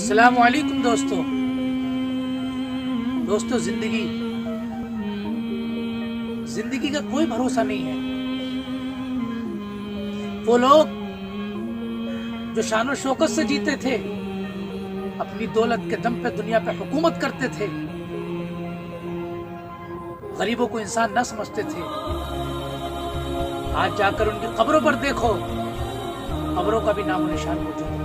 अस्सलामु अलैकुम दोस्तों, जिंदगी का कोई भरोसा नहीं है। वो लोग जो शान और शौकत से जीते थे, अपनी दौलत के दम पे दुनिया पे हुकूमत करते थे, गरीबों को इंसान न समझते थे। आज जाकर उनकी कब्रों पर देखो, कब्रों का भी नामो निशान मौजूद है।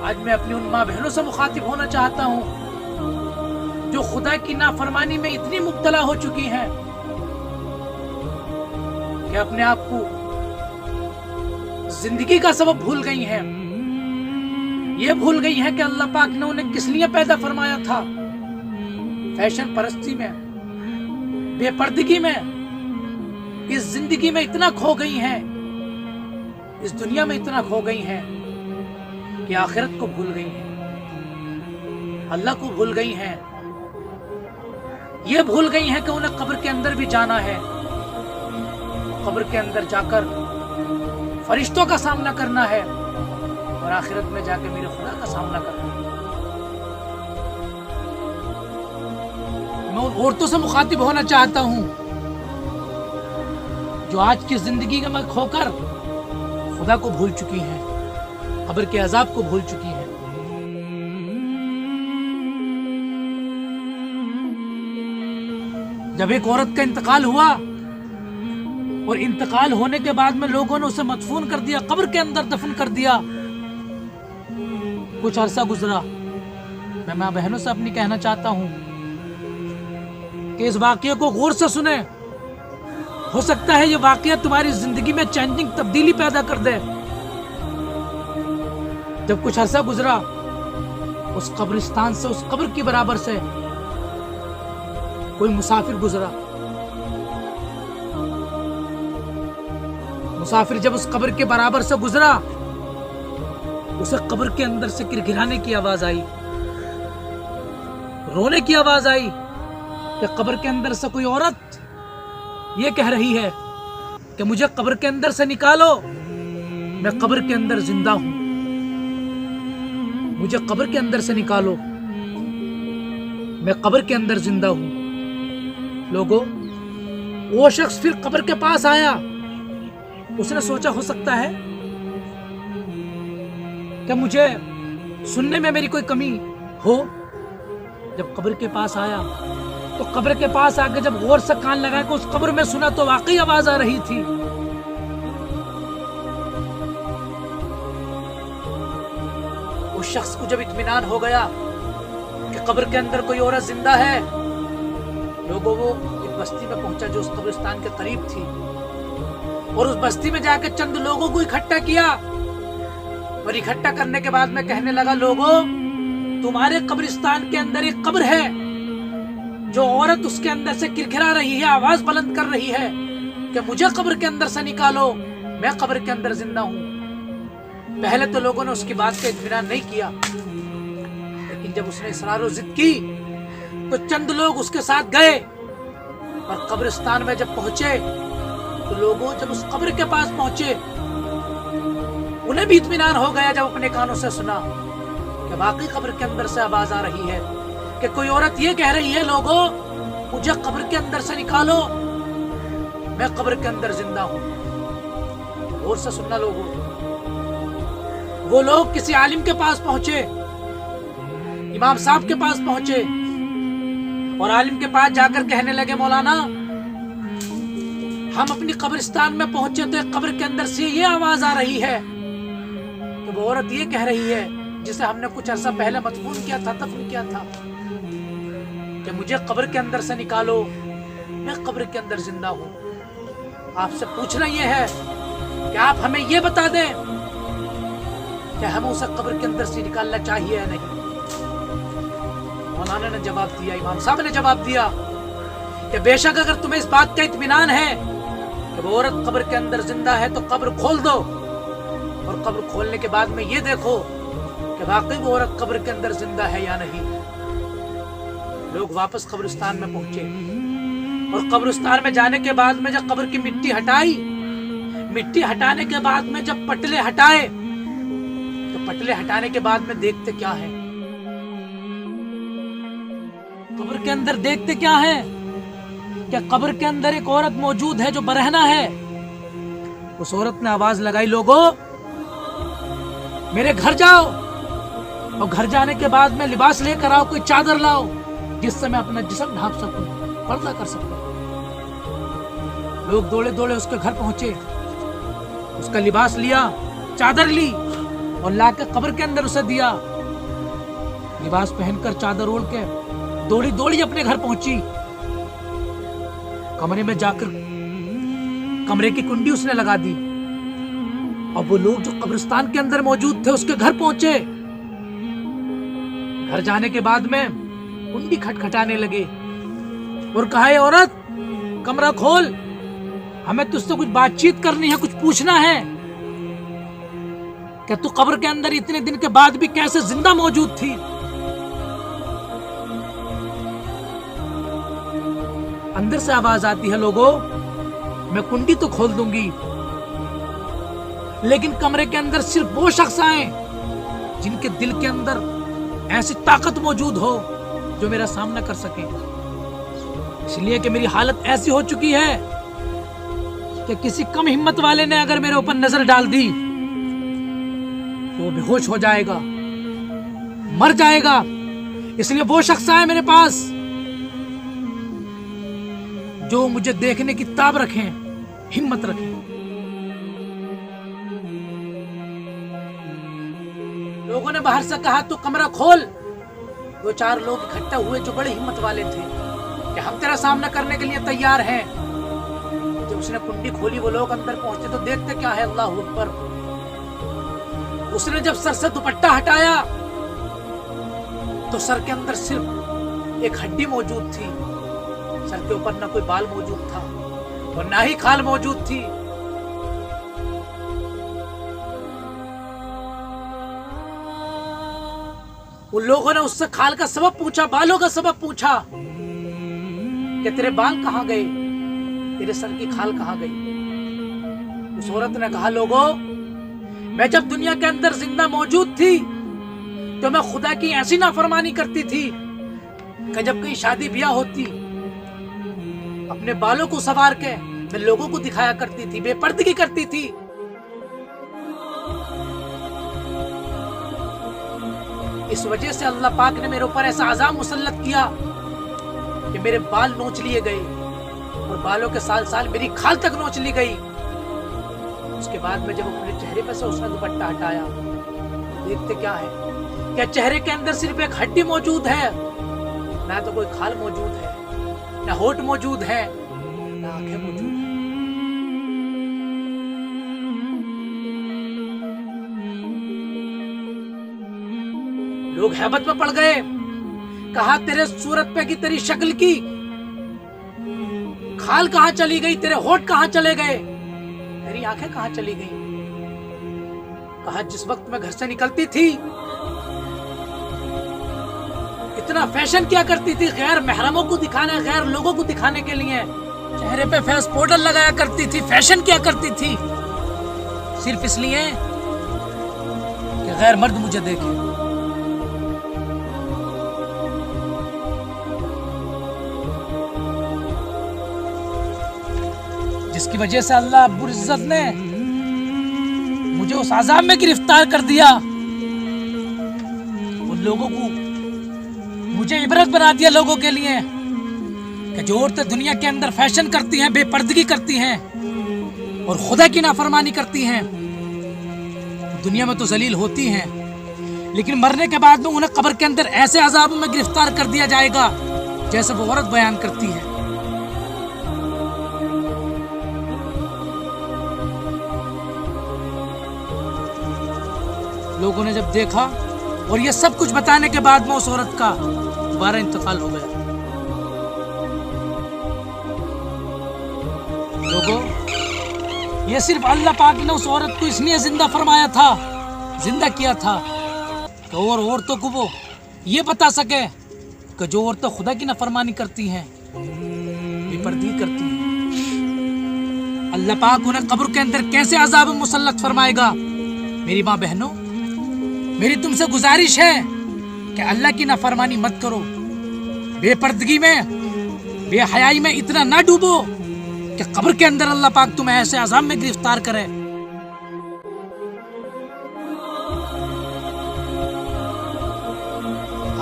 आज मैं अपनी उन माँ बहनों से मुखातिब होना चाहता हूँ जो खुदा की नाफरमानी में इतनी मुब्तला हो चुकी हैं कि अपने आप को जिंदगी का सबब भूल गई हैं। ये भूल गई हैं कि अल्लाह पाक ने उन्हें किस लिए पैदा फरमाया था। फैशन परस्ती में, बेपर्दगी में, इस जिंदगी में इतना खो गई हैं, इस दुनिया में इतना खो गई हैं कि आखिरत को भूल गई हैं, अल्लाह को भूल गई हैं। ये भूल गई हैं कि उन्हें कब्र के अंदर भी जाना है, कब्र के अंदर जाकर फरिश्तों का सामना करना है और आखिरत में जाकर मेरे खुदा का सामना करना है। मैं उन औरतों से मुखातिब होना चाहता हूं जो आज की जिंदगी में खोकर खुदा को भूल चुकी हैं, कब्र के अजाब को भूल चुकी है। जब एक औरत का इंतकाल हुआ और इंतकाल होने के बाद में लोगों ने उसे मदफून कर दिया, कब्र के अंदर दफन कर दिया। कुछ अरसा गुजरा। मैं मां बहनों से अपनी कहना चाहता हूं कि इस वाकये को गौर से सुने। हो सकता है ये वाकया तुम्हारी जिंदगी में चेंजिंग तब्दीली पैदा कर दे। जब कुछ अरसा गुजरा, उस कब्रिस्तान से, उस कब्र के बराबर से कोई मुसाफिर गुजरा। मुसाफिर जब उस कब्र के बराबर से गुजरा, उसे कब्र के अंदर से गिड़गिड़ाने की आवाज आई, रोने की आवाज आई कि कब्र के अंदर से कोई औरत ये कह रही है कि मुझे कब्र के अंदर से निकालो, मैं कब्र के अंदर जिंदा हूं, मुझे कब्र के अंदर से निकालो, मैं कब्र के अंदर जिंदा हूं। लोगों, वो शख्स फिर कब्र के पास आया। उसने सोचा हो सकता है कि मुझे सुनने में मेरी कोई कमी हो। जब कब्र के पास आया तो कब्र के पास आके जब गौर से कान लगा के उस कब्र में सुना तो वाकई आवाज आ रही थी। उस शख्स को जब इत्मीनान हो गया कि कब्र के अंदर कोई औरत जिंदा है, लोगों वो एक बस्ती में पहुंचा जो उस कब्रिस्तान के करीब थी और उस बस्ती में जाकर चंद लोगों को इकट्ठा किया और इकट्ठा करने के बाद में कहने लगा, लोगों, तुम्हारे कब्रिस्तान के अंदर एक कब्र है, जो औरत उसके अंदर से गिड़गिड़ा रही है, आवाज बुलंद कर रही है कि मुझे कब्र के अंदर से निकालो, मैं कब्र के अंदर जिंदा हूं। पहले तो लोगों ने उसकी बात का इत्मीनान नहीं किया, लेकिन जब उसने इसरार और जिद की तो चंद लोग उसके साथ गए और कब्रिस्तान में जब पहुंचे तो लोगों जब उस कब्र के पास पहुंचे, उन्हें भी इत्मीनान हो गया जब अपने कानों से सुना कि वाकई कब्र के अंदर से आवाज आ रही है कि कोई औरत ये कह रही है, लोगों, मुझे कब्र के अंदर से निकालो, मैं कब्र के अंदर जिंदा हूं। गौर से सुनना लोगों। वो लोग किसी आलिम के पास पहुंचे, इमाम साहब के पास पहुंचे और आलिम के पास जाकर कहने लगे, मौलाना, हम अपनी कब्रिस्तान में पहुंचे तो एक कब्र के अंदर से ये आवाज आ रही है कि वो औरत ये कह रही है जिसे हमने कुछ अर्सा पहले मदफून किया था, दफन किया था, कि मुझे कब्र के अंदर से निकालो, मैं कब्र के अंदर जिंदा हूं। आपसे पूछना ये है कि आप हमें ये बता दें कि हमें उसे कब्र के अंदर से निकालना चाहिए या नहीं। मौलाना ने जवाब दिया, इमाम साहब ने जवाब दिया कि बेशक अगर तुम्हें इस बात का इत्मीनान है कि वो औरत कब्र के अंदर जिंदा है तो कब्र खोल दो और कब्र खोलने के बाद में ये देखो कि वाकई वो औरत कब्र के अंदर जिंदा है या नहीं। लोग वापस कब्रिस्तान में पहुंचे और कब्रिस्तान में जाने के बाद में जब कब्र की मिट्टी हटाई, मिट्टी हटाने के बाद में जब पटले हटाए तो पटले हटाने के बाद में देखते क्या है? कब्र के अंदर देखते क्या है? क्या कब्र के अंदर एक औरत मौजूद है जो बरहना है? उस औरत ने आवाज लगाई, लोगों मेरे घर जाओ और घर जाने के बाद में लिबास लेकर आओ, कोई चादर लाओ जिससे मैं अपना जिस्म ढांप सकूं, पर्दा कर सकूं। लोग दौड़े दौड़े उसके घर पहुंचे, उसका लिबास लिया, चादर ली और लाकर कब्र के अंदर उसे दिया। लिबास पहनकर चादर ओढ़ के दौड़ी दौड़ी अपने घर पहुंची। कमरे में जाकर कमरे की कुंडी उसने लगा दी और वो लोग जो कब्रिस्तान के अंदर मौजूद थे उसके घर पहुंचे। घर जाने के बाद में कुंडी खटखटाने लगे और कहा, ये औरत कमरा खोल, हमें तुझसे कुछ बातचीत करनी है, कुछ पूछना है। क्या तू कब्र के अंदर इतने दिन के बाद भी कैसे जिंदा मौजूद थी? अंदर से आवाज आती है, लोगों मैं कुंडी तो खोल दूंगी, लेकिन कमरे के अंदर सिर्फ वो शख्स आए जिनके दिल के अंदर ऐसी ताकत मौजूद हो जो मेरा सामना कर सके। इसलिए कि मेरी हालत ऐसी हो चुकी है कि किसी कम हिम्मत वाले ने अगर मेरे ऊपर नजर डाल दी तो वो बेहोश हो जाएगा, मर जाएगा। इसलिए वो शख्स आए मेरे पास जो मुझे देखने की ताब रखें, हिम्मत रखें। लोगों ने बाहर से कहा, तू कमरा खोल। दो चार लोग इकट्ठा हुए जो बड़े हिम्मत वाले थे कि हम तेरा सामना करने के लिए तैयार हैं। जब उसने कुंडी खोली, वो लोग अंदर पहुंचे तो देखते क्या है, अल्लाह अकबर। उसने जब सर से दुपट्टा हटाया तो सर के अंदर सिर्फ एक हड्डी मौजूद थी। सर के ऊपर ना कोई बाल मौजूद था और ना ही खाल मौजूद थी। उन लोगों ने उससे खाल का सबब पूछा, बालों का सबब पूछा कि तेरे बाल कहां गए, तेरे सर की खाल कहां गई? उस औरत ने कहा, लोगों मैं जब दुनिया के अंदर जिंदा मौजूद थी तो मैं खुदा की ऐसी नाफरमानी करती थी कि जब कहीं शादी ब्याह होती अपने बालों को संवार के मैं लोगों को दिखाया करती थी, बेपर्दगी करती थी। इस वजह से अल्लाह पाक ने मेरे ऊपर ऐसा अज़ाब मुसल्लत किया कि मेरे बाल नोच लिए गए और बालों के साल साल मेरी खाल तक नोच ली गई। उसके बाद में जब अपने चेहरे पे से उसने दुपट्टा हटाया, देखते क्या है, क्या चेहरे के अंदर सिर्फ एक हड्डी मौजूद है, ना तो कोई खाल मौजूद है, ना होठ मौजूद है, ना आंखें मौजूद है। लोग हैबत में पड़ गए। कहा, तेरे सूरत पे की तेरी शक्ल की खाल कहां चली गई, तेरे होठ कहां चले गए, तेरी आंखें कहां चली गई? कहा, जिस वक्त मैं घर से निकलती थी इतना फैशन क्या करती थी, गैर महरमों को दिखाने, गैर लोगों को दिखाने के लिए चेहरे पे फेस पाउडर लगाया करती थी। फैशन क्या करती थी? सिर्फ इसलिए कि गैर मर्द मुझे देखे। जिसकी वजह से अल्लाह रब्बुल इज्जत ने मुझे उस अज़ाब में गिरफ्तार कर दिया। उन लोगों को मुझे इबरत बना दिया लोगों के लिए कि जो औरतें दुनिया के अंदर फैशन करती हैं, बेपर्दगी करती हैं और खुदा की नाफरमानी करती हैं, दुनिया में तो जलील होती हैं, लेकिन मरने के बाद में उन्हें कब्र के अंदर ऐसे अज़ाबों में गिरफ्तार कर दिया जाएगा जैसे वो औरत बयान करती है। लोगों ने जब देखा और ये सब कुछ बताने के बाद में उस औरत का दोबारा इंतकाल हो गया। लोगों, ये सिर्फ अल्लाह पाक ने उस औरत को इसलिए जिंदा फरमाया था, जिंदा किया था कि और औरतों को वो ये बता सके कि जो औरतें खुदा की नाफरमानी करती हैं, बेपर्दगी करती हैं, अल्लाह पाक उन्हें कब्र के अंदर कैसे अजाब मुसल्लत फरमाएगा। मेरी माँ बहनों, मेरी तुमसे गुजारिश है कि अल्लाह की नाफरमानी मत करो, बेपर्दगी में, बेहयाई में इतना ना डूबो कि कब्र के अंदर अल्लाह पाक तुम्हें ऐसे अजाब में गिरफ्तार करे।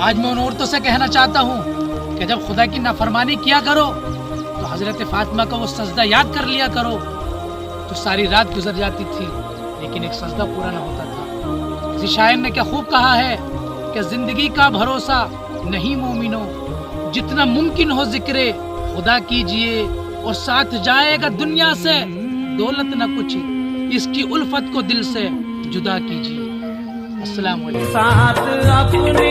आज मैं उन औरतों से कहना चाहता हूँ कि जब खुदा की नाफरमानी किया करो तो हजरत फातिमा का वो सजदा याद कर लिया करो। तो सारी रात गुजर जाती थी लेकिन एक सजदा पूरा ना होता था। किसी शायर ने क्या खूब कहा है कि जिंदगी का भरोसा नहीं मोमिनो, जितना मुमकिन हो जिक्रे खुदा कीजिए और साथ जाएगा दुनिया से दौलत न कुछ, इसकी उल्फत को दिल से जुदा कीजिए। अस्सलाम वालेकुम। साथ अपने